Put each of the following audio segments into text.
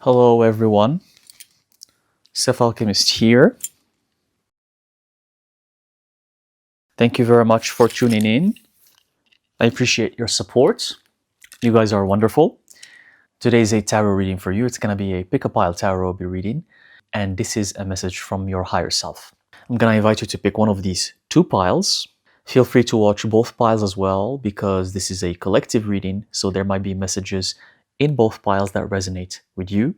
Hello everyone, Alchemist here. Thank you very much for tuning in. I appreciate your support. You guys are wonderful. Today's a tarot reading for you. It's going to be a pick a pile tarot I'll be reading. And this is a message from your higher self. I'm going to invite you to pick one of these two piles. Feel free to watch both piles as well because this is a collective reading. So there might be messages in both piles that resonate with you.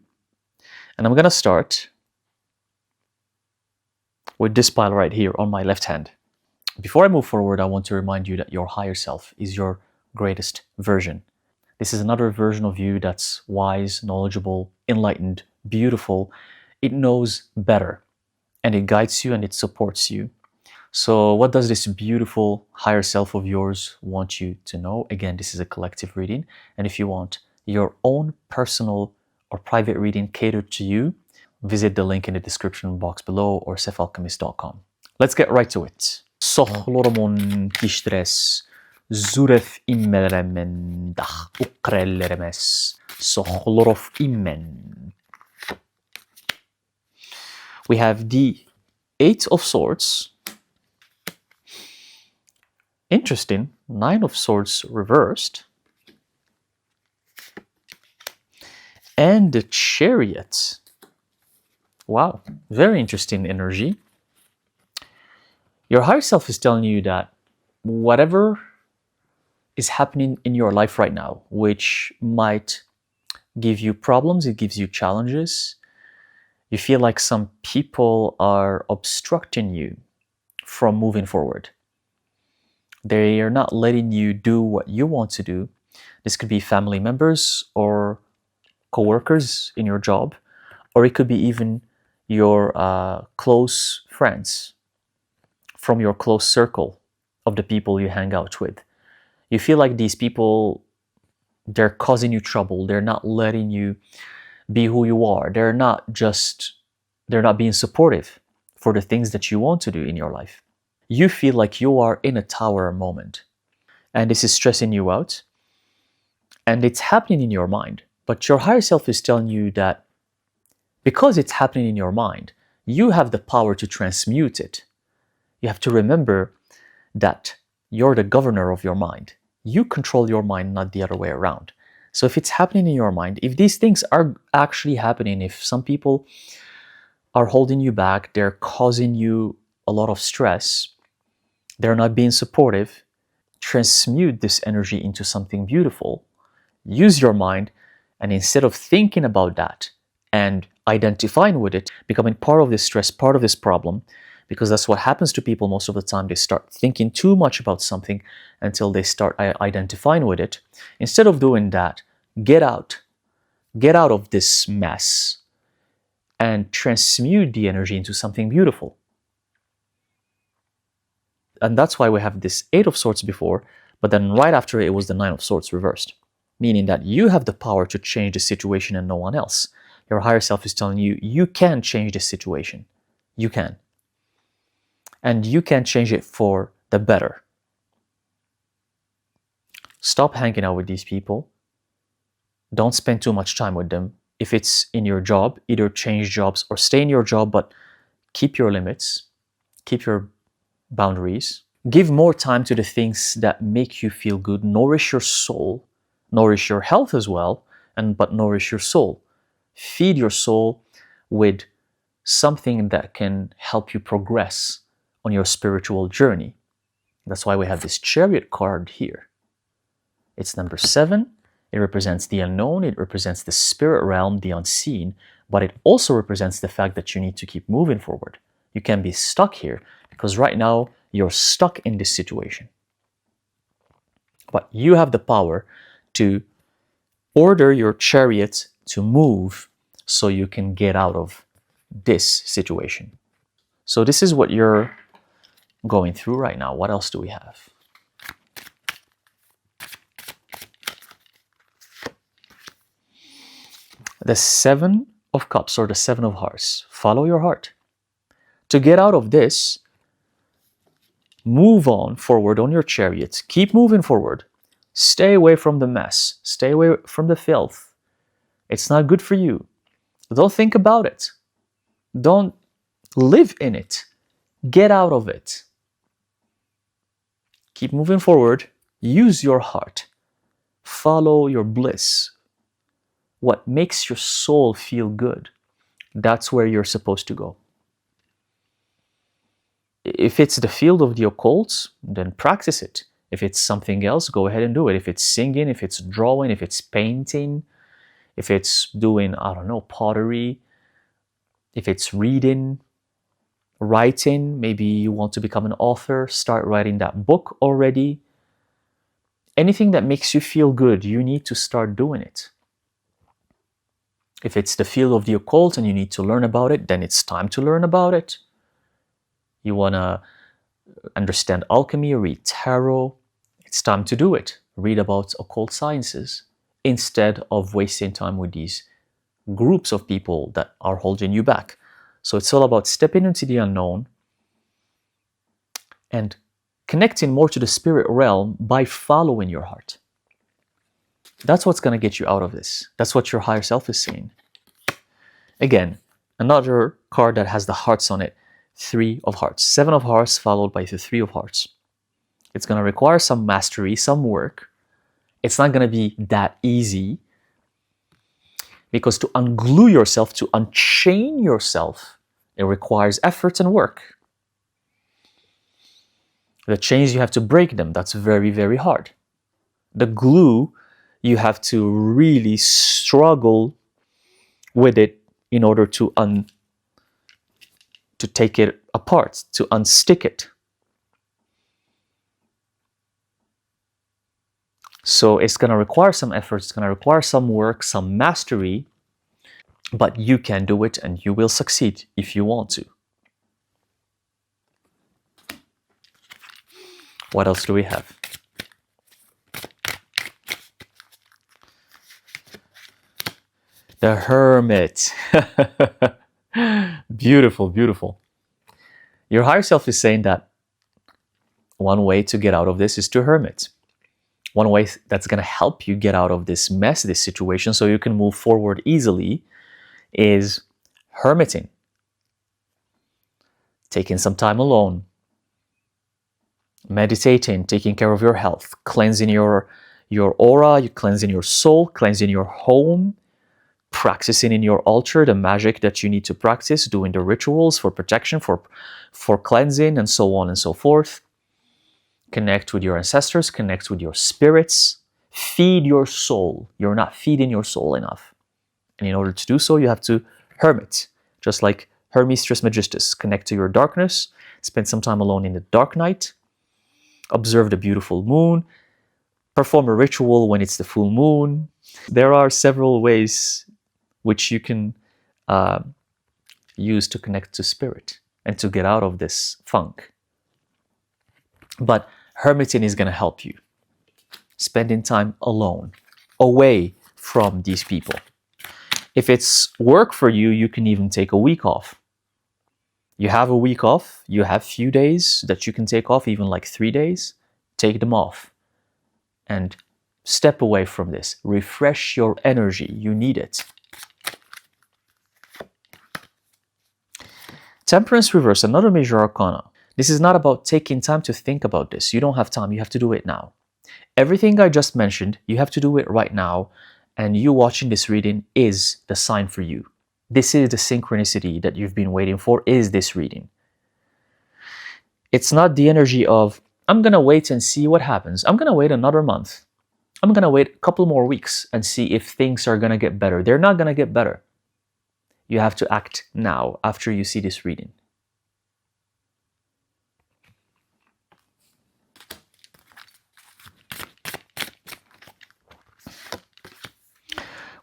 And I'm going to start with this pile right here on my left hand. Before I move forward, I want to remind you that your higher self is your greatest version. This is another version of you that's wise, knowledgeable, enlightened, beautiful. It knows better, and it guides you and it supports you. So what does this beautiful higher self of yours want you to know? Again, this is a collective reading, and if you want your own personal or private reading catered to you, visit the link in the description box below or sefalchemist.com. Let's get right to it. Sohloromon kishtres zuref immeremen dah ukrelleremes sohlorof immen. We have the Eight of Swords. Interesting. Nine of Swords reversed. And the Chariot. Wow, very interesting energy. Your higher self is telling you that whatever is happening in your life right now, which might give you problems, it gives you challenges, you feel like some people are obstructing you from moving forward. They are not letting you do what you want to do. This could be family members or co-workers in your job, or it could be even your close friends from your close circle of the people you hang out with. You feel like these people, they're causing you trouble. They're not letting you be who you are. They're not being supportive for the things that you want to do in your life. You feel like you are in a tower moment, and this is stressing you out, and it's happening in your mind. But your higher self is telling you that because it's happening in your mind, you have the power to transmute it. You have to remember that you're the governor of your mind. You control your mind, not the other way around. So if it's happening in your mind, if these things are actually happening, if some people are holding you back, they're causing you a lot of stress, they're not being supportive, transmute this energy into something beautiful. Use your mind, and instead of thinking about that and identifying with it, becoming part of this stress, part of this problem, because that's what happens to people most of the time. They start thinking too much about something until they start identifying with it. Instead of doing that, get out of this mess and transmute the energy into something beautiful. And that's why we have this Eight of Swords before, but then right after it was the Nine of Swords reversed, meaning that you have the power to change the situation and no one else. Your higher self is telling you, you can change this situation. You can. And you can change it for the better. Stop hanging out with these people. Don't spend too much time with them. If it's in your job, either change jobs or stay in your job, but keep your limits, keep your boundaries. Give more time to the things that make you feel good. Nourish your soul, nourish your health as well, but nourish your soul. Feed your soul with something that can help you progress on your spiritual journey. That's why we have this Chariot card here. It's number 7. It represents the unknown. It represents the spirit realm, the unseen, but it also represents the fact that you need to keep moving forward. You can be stuck here because right now you're stuck in this situation. But you have the power to order your chariot to move so you can get out of this situation. So this is what you're going through right now. What else do we have? The Seven of Cups or the Seven of Hearts. Follow your heart. To get out of this, move on forward on your chariot. Keep moving forward. Stay away from the mess. Stay away from the filth. It's not good for you. Don't think about it. Don't live in it. Get out of it. Keep moving forward. Use your heart. Follow your bliss. What makes your soul feel good, that's where you're supposed to go. If it's the field of the occult, then practice it. If it's something else, go ahead and do it. If it's singing, if it's drawing, if it's painting, if it's doing, I don't know, pottery, if it's reading, writing, maybe you want to become an author, start writing that book already. Anything that makes you feel good, you need to start doing it. If it's the field of the occult and you need to learn about it, then it's time to learn about it. You want to understand alchemy, read tarot, it's time to do it. Read about occult sciences instead of wasting time with these groups of people that are holding you back. So it's all about stepping into the unknown and connecting more to the spirit realm by following your heart. That's what's going to get you out of this. That's what your higher self is saying. Again, another card that has the hearts on it. 3 of Hearts. 7 of Hearts followed by the 3 of Hearts. It's going to require some mastery, some work. It's not going to be that easy because to unglue yourself, to unchain yourself, it requires effort and work. The chains, you have to break them. That's very, very hard. The glue, you have to really struggle with it in order to take it apart, to unstick it. So it's going to require some effort, it's going to require some work, some mastery, but you can do it and you will succeed if you want to. What else do we have? The Hermit. Beautiful, beautiful. Your higher self is saying that one way to get out of this is to hermit. One way that's going to help you get out of this mess, this situation, so you can move forward easily is hermiting. Taking some time alone. Meditating, taking care of your health, cleansing your aura, cleansing your soul, cleansing your home, practicing in your altar the magic that you need to practice, doing the rituals for protection, for cleansing, and so on and so forth. Connect with your ancestors, connect with your spirits, feed your soul. You're not feeding your soul enough. And in order to do so, you have to hermit, just like Hermes Trismegistus. Connect to your darkness, spend some time alone in the dark night, observe the beautiful moon, perform a ritual when it's the full moon. There are several ways which you can use to connect to spirit and to get out of this funk. But hermiting is going to help you. Spending time alone, away from these people. If it's work for you, you can even take a week off. You have a week off, you have few days that you can take off, even like 3 days. Take them off and step away from this. Refresh your energy. You need it. Temperance reverse, another major arcana. This is not about taking time to think about this. You don't have time. You have to do it now. Everything I just mentioned, you have to do it right now. And you watching this reading is the sign for you. This is the synchronicity that you've been waiting for, is this reading. It's not the energy of, I'm going to wait and see what happens. I'm going to wait another month. I'm going to wait a couple more weeks and see if things are going to get better. They're not going to get better. You have to act now after you see this reading.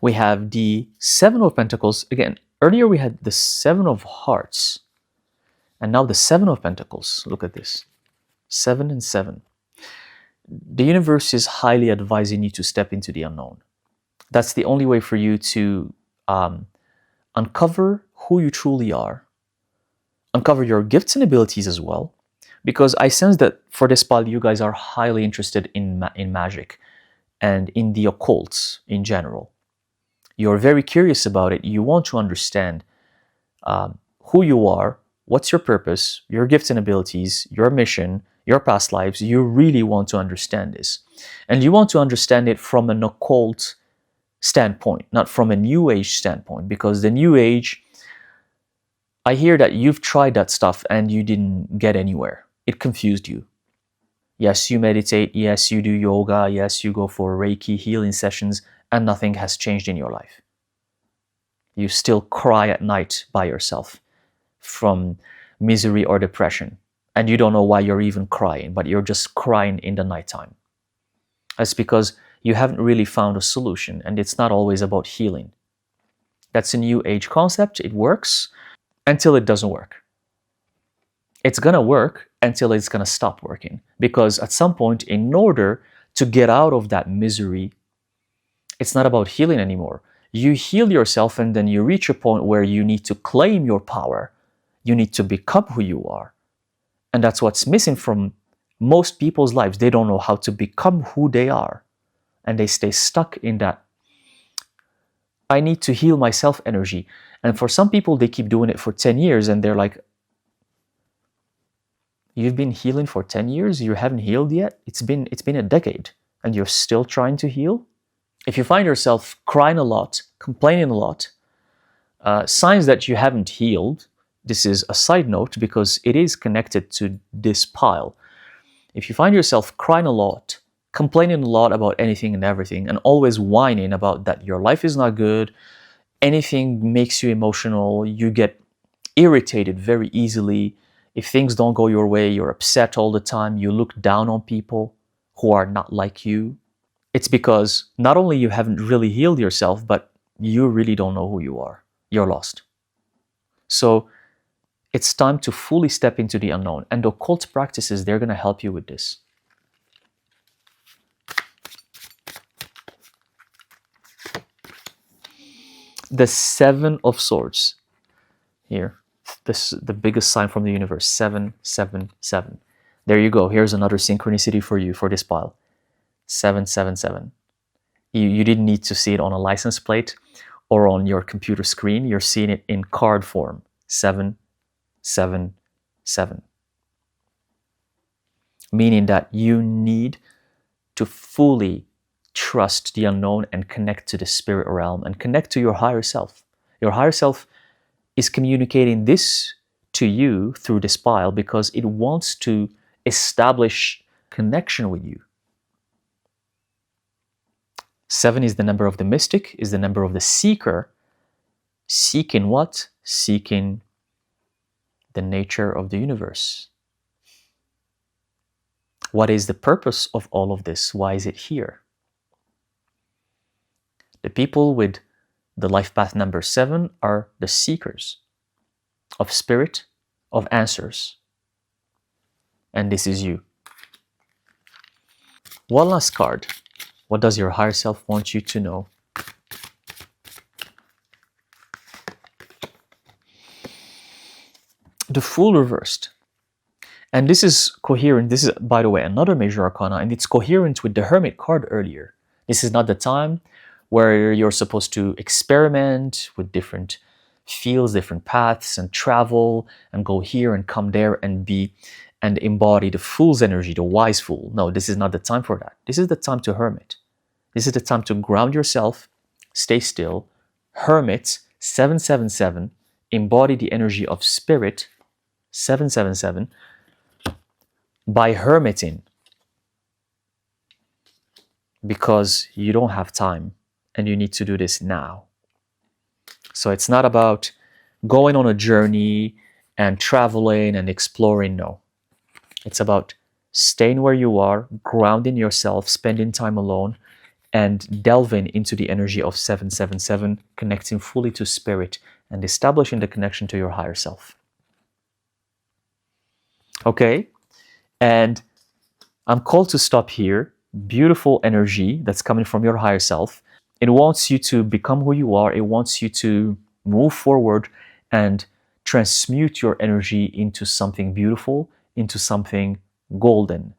We have the 7 of Pentacles. Again, earlier we had the 7 of Hearts. And now the 7 of Pentacles. Look at this. 7 and 7. The universe is highly advising you to step into the unknown. That's the only way for you to uncover who you truly are. Uncover your gifts and abilities as well. Because I sense that for this pile, you guys are highly interested in magic and in the occult in general. You're very curious about it. You want to understand who you are, what's your purpose, your gifts and abilities, your mission, your past lives. You really want to understand this. And you want to understand it from an occult standpoint, not from a new age standpoint, because the new age, I hear that you've tried that stuff and you didn't get anywhere. It confused you. Yes, you meditate. Yes, you do yoga. Yes, you go for Reiki healing sessions, and nothing has changed in your life. You still cry at night by yourself from misery or depression. And you don't know why you're even crying, but you're just crying in the nighttime. That's because you haven't really found a solution, and it's not always about healing. That's a new age concept. It works until it doesn't work. It's going to work until it's going to stop working. Because at some point, in order to get out of that misery, it's not about healing anymore. You heal yourself, and then you reach a point where you need to claim your power. You need to become who you are. And that's what's missing from most people's lives. They don't know how to become who they are. And they stay stuck in that I need to heal myself energy. And for some people, they keep doing it for 10 years and they're like, you've been healing for 10 years? You haven't healed yet? It's been a decade and you're still trying to heal? If you find yourself crying a lot, complaining a lot, signs that you haven't healed, this is a side note because it is connected to this pile. If you find yourself crying a lot, complaining a lot about anything and everything, and always whining about that your life is not good, anything makes you emotional, you get irritated very easily. If things don't go your way, you're upset all the time, you look down on people who are not like you. It's because not only you haven't really healed yourself, but you really don't know who you are. You're lost. So it's time to fully step into the unknown. And the occult practices, they're going to help you with this. The Seven of Swords. Here. This is the biggest sign from the universe. 777. There you go. Here's another synchronicity for you for this pile. 777. You didn't need to see it on a license plate or on your computer screen. You're seeing it in card form. 777. Meaning that you need to fully trust the unknown and connect to the spirit realm and connect to your higher self. Your higher self is communicating this to you through this pile because it wants to establish connection with you. 7 is the number of the mystic, is the number of the seeker. Seeking what? Seeking the nature of the universe. What is the purpose of all of this? Why is it here? The people with the life path number 7 are the seekers of spirit, of answers. And this is you. One last card. What does your higher self want you to know? The Fool reversed. And this is coherent. This is, by the way, another major arcana, and it's coherent with the Hermit card earlier. This is not the time where you're supposed to experiment with different fields, different paths, and travel, and go here and come there and be and embody the Fool's energy, the wise Fool. No, this is not the time for that. This is the time to hermit. This is the time to ground yourself, stay still, hermit, 777, embody the energy of spirit, 777, by hermiting. Because you don't have time and you need to do this now. So it's not about going on a journey and traveling and exploring, no. It's about staying where you are, grounding yourself, spending time alone, and delving into the energy of 777, connecting fully to spirit and establishing the connection to your higher self. Okay? And I'm called to stop here. Beautiful energy that's coming from your higher self. It wants you to become who you are. It wants you to move forward and transmute your energy into something beautiful, into something golden.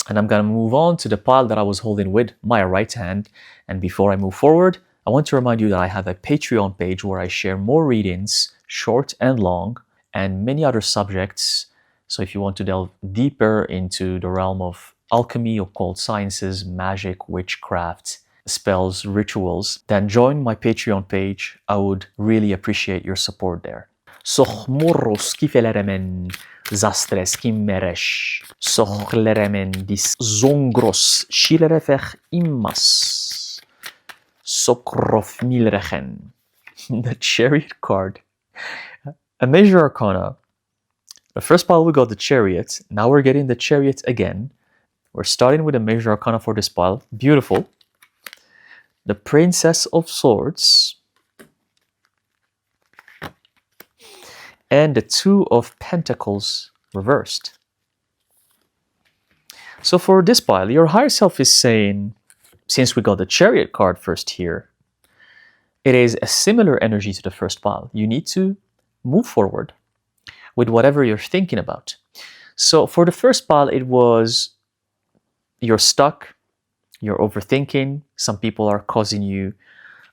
And I'm going to move on to the pile that I was holding with my right hand. And before I move forward, I want to remind you that I have a Patreon page where I share more readings, short and long, and many other subjects. So if you want to delve deeper into the realm of alchemy, occult sciences, magic, witchcraft, spells, rituals, then join my Patreon page. I would really appreciate your support there. Sochmorros kifeleremen zastres kimmeresh. Sochleremen dis zongros shilerefech immas. Sokrof milrechen. The Chariot card. A major arcana. The first pile we got the Chariot. Now we're getting the Chariot again. We're starting with a major arcana for this pile. Beautiful. The Princess of Swords. And the Two of Pentacles reversed. So for this pile, your higher self is saying, since we got the Chariot card first here, it is a similar energy to the first pile. You need to move forward with whatever you're thinking about. So for the first pile, it was you're stuck, you're overthinking. Some people are causing you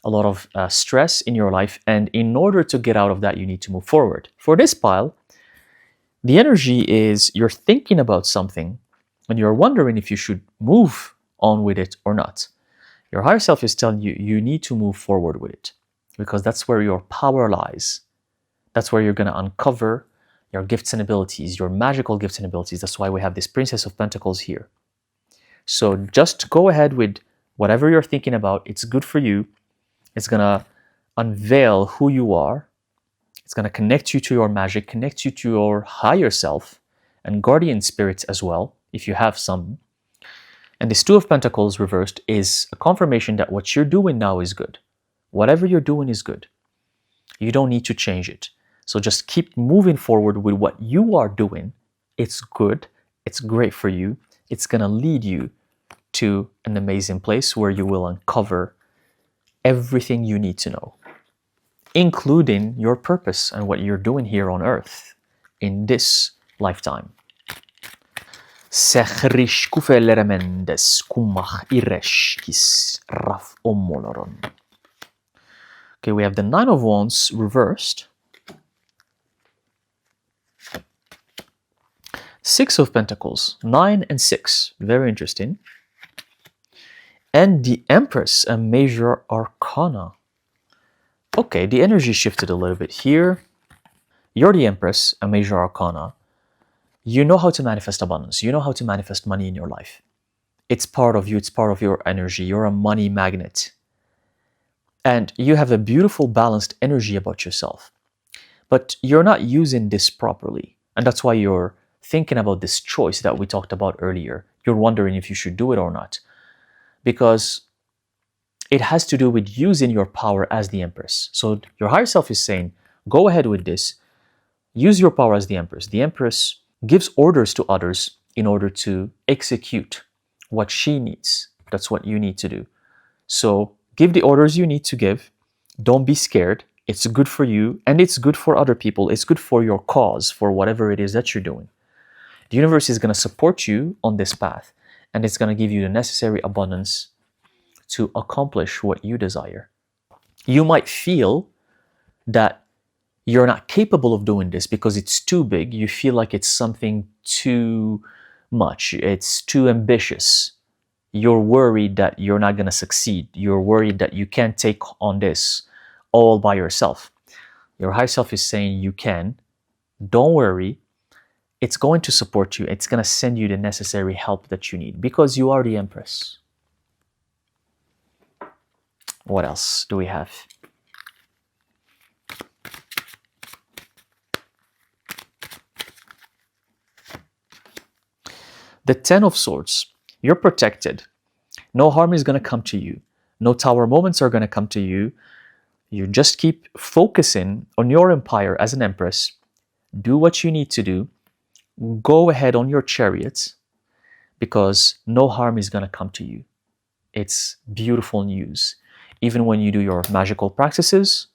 a lot of stress in your life. And in order to get out of that, you need to move forward. For this pile, the energy is you're thinking about something and you're wondering if you should move on with it or not. Your higher self is telling you you need to move forward with it because that's where your power lies. That's where you're going to uncover your gifts and abilities, your magical gifts and abilities. That's why we have this Princess of Pentacles here. So just go ahead with whatever you're thinking about. It's good for you. It's going to unveil who you are. It's going to connect you to your magic, connect you to your higher self and guardian spirits as well, if you have some. And this Two of Pentacles reversed is a confirmation that what you're doing now is good. Whatever you're doing is good. You don't need to change it. So just keep moving forward with what you are doing. It's good. It's great for you. It's going to lead you to an amazing place where you will uncover everything you need to know, including your purpose and what you're doing here on Earth in this lifetime. Okay, we have the Nine of Wands reversed. Six of Pentacles, 9 and 6, very interesting. And the Empress, a major arcana. Okay, the energy shifted a little bit here. You're the Empress, a major arcana. You know how to manifest abundance. You know how to manifest money in your life. It's part of you. It's part of your energy. You're a money magnet. And you have a beautiful, balanced energy about yourself. But you're not using this properly. And that's why you're thinking about this choice that we talked about earlier. You're wondering if you should do it or not. Because it has to do with using your power as the Empress. So your higher self is saying, go ahead with this. Use your power as the Empress. The Empress gives orders to others in order to execute what she needs. That's what you need to do. So give the orders you need to give. Don't be scared. It's good for you and it's good for other people. It's good for your cause, for whatever it is that you're doing. The universe is going to support you on this path and it's going to give you the necessary abundance to accomplish what you desire. You might feel that you're not capable of doing this because it's too big. You feel like it's something too much. It's too ambitious. You're worried that you're not going to succeed. You're worried that you can't take on this all by yourself. Your higher self is saying you can. Don't worry. It's going to support you. It's going to send you the necessary help that you need because you are the Empress. What else do we have? The Ten of Swords. You're protected. No harm is going to come to you. No tower moments are going to come to you. You just keep focusing on your empire as an Empress. Do what you need to do. Go ahead on your chariots because no harm is going to come to you. It's beautiful news. Even when you do your magical practices,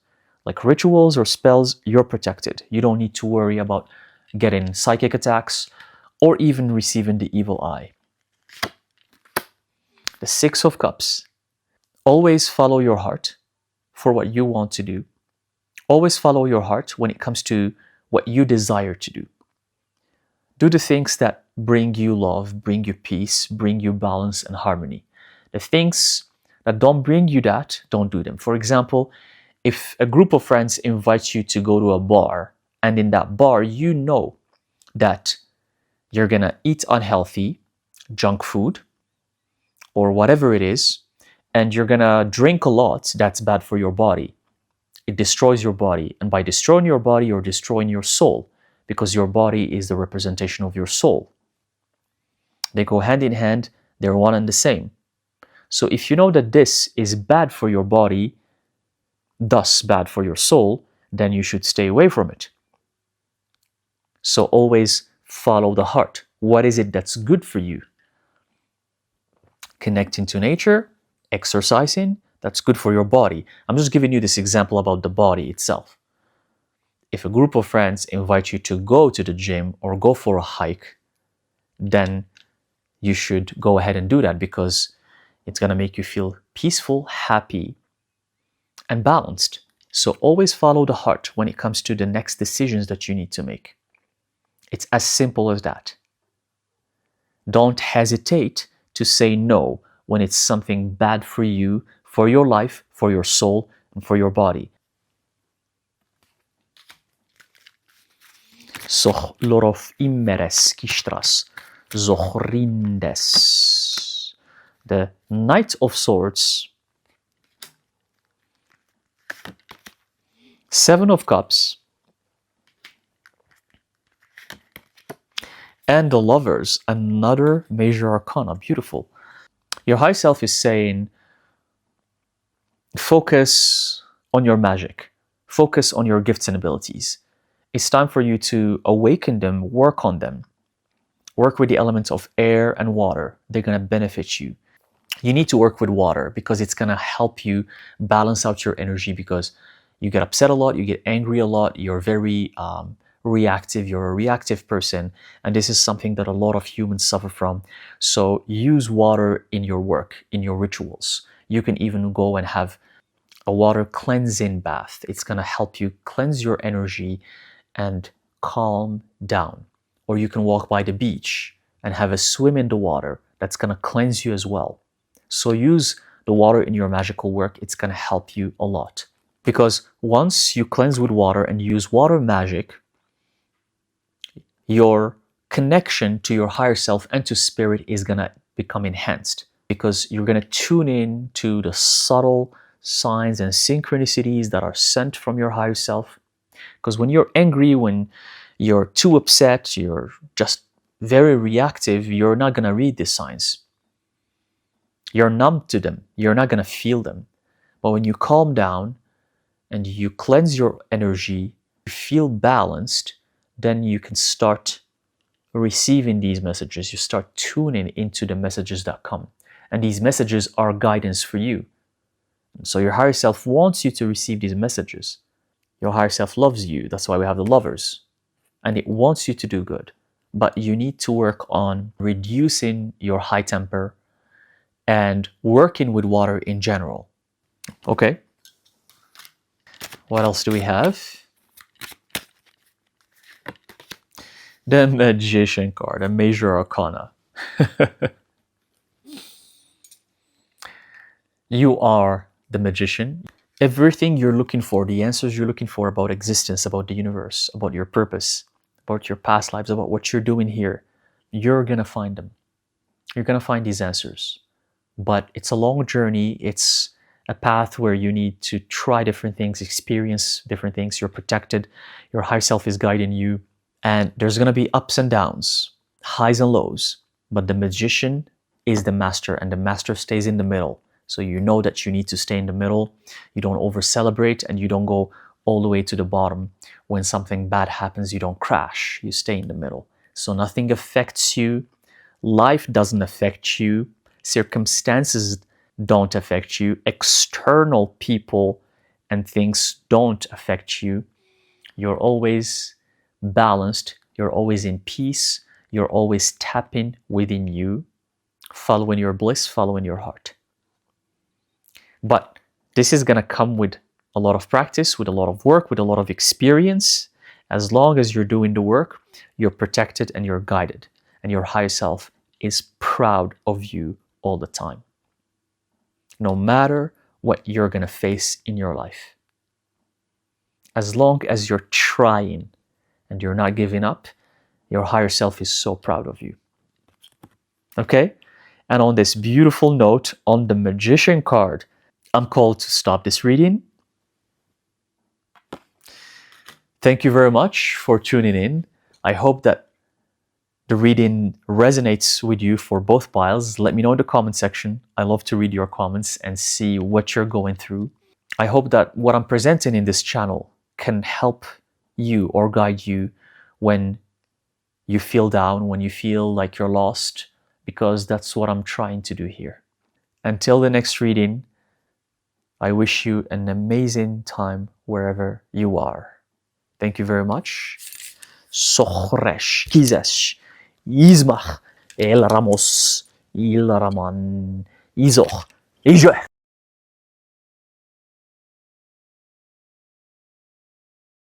like rituals or spells, you're protected. You don't need to worry about getting psychic attacks or even receiving the evil eye. The Six of Cups. Always follow your heart. for what you want to do. Always follow your heart when it comes to what you desire to do. Do the things that bring you love, bring you peace, bring you balance and harmony. The things that don't bring you that, don't do them. For example, if a group of friends invites you to go to a bar, and in that bar you know that you're gonna eat unhealthy, junk food, or whatever it is, and you're gonna drink a lot, that's bad for your body. It destroys your body. And by destroying your body, you're destroying your soul, because your body is the representation of your soul. They go hand in hand, they're one and the same. So if you know that this is bad for your body, thus bad for your soul, then you should stay away from it. So always follow the heart. What is it that's good for you? Connecting to nature, exercising, that's good for your body. I'm just giving you this example about the body itself. If a group of friends invite you to go to the gym or go for a hike, then you should go ahead and do that, because it's going to make you feel peaceful, happy, and balanced. So always follow the heart when it comes to the next decisions that you need to make. It's as simple as that. Don't hesitate to say no when it's something bad for you, for your life, for your soul, and for your body. Soch lorof immeres kistras, zochrindes. The Knight of Swords, Seven of Cups, and the Lovers, another major arcana. Beautiful. Your high self is saying, focus on your magic. Focus on your gifts and abilities. It's time for you to awaken them, work on them. Work with the elements of air and water. They're going to benefit you. You need to work with water because it's going to help you balance out your energy, because you get upset a lot, you get angry a lot, you're very reactive, you're a reactive person, and this is something that a lot of humans suffer from. So use water in your work, in your rituals. You can even go and have a water cleansing bath. It's going to help you cleanse your energy and calm down. Or you can walk by the beach and have a swim in the water. That's going to cleanse you as well. So use the water in your magical work. It's going to help you a lot. Because once you cleanse with water and use water magic, your connection to your higher self and to spirit is going to become enhanced, because you're going to tune in to the subtle signs and synchronicities that are sent from your higher self. Because when you're angry, when you're too upset, you're just very reactive, you're not going to read these signs. You're numb to them. You're not going to feel them. But when you calm down and you cleanse your energy, you feel balanced, then you can start receiving these messages. You start tuning into the messages that come. And these messages are guidance for you. So your higher self wants you to receive these messages. Your higher self loves you. That's why we have the Lovers. And it wants you to do good. But you need to work on reducing your high temper and working with water in general. Okay. What else do we have? The Magician card, a major arcana. You are the magician. Everything you're looking for, the answers you're looking for about existence, about the universe, about your purpose, about your past lives, about what you're doing here, you're going to find them. You're going to find these answers. But it's a long journey. It's a path where you need to try different things, experience different things. You're protected. Your higher self is guiding you. And there's going to be ups and downs, highs and lows. But the magician is the master, and the master stays in the middle. So you know that you need to stay in the middle. You don't over-celebrate, and you don't go all the way to the bottom. When something bad happens, you don't crash. You stay in the middle. So nothing affects you. Life doesn't affect you. Circumstances don't affect you. External people and things don't affect you. You're always balanced. You're always in peace. You're always tapping within you, following your bliss, following your heart. But this is going to come with a lot of practice, with a lot of work, with a lot of experience. As long as you're doing the work, you're protected and you're guided. And your higher self is proud of you all the time. No matter what you're going to face in your life. As long as you're trying and you're not giving up, your higher self is so proud of you. Okay? And on this beautiful note, on the Magician card, I'm called to stop this reading. Thank you very much for tuning in. I hope that the reading resonates with you for both piles. Let me know in the comment section. I love to read your comments and see what you're going through. I hope that what I'm presenting in this channel can help you or guide you when you feel down, when you feel like you're lost, because that's what I'm trying to do here. Until the next reading, I wish you an amazing time wherever you are. Thank you very much. Sochresh, Kizesh, Yizmach, El Ramos, Il Raman, Izoch, Ijo.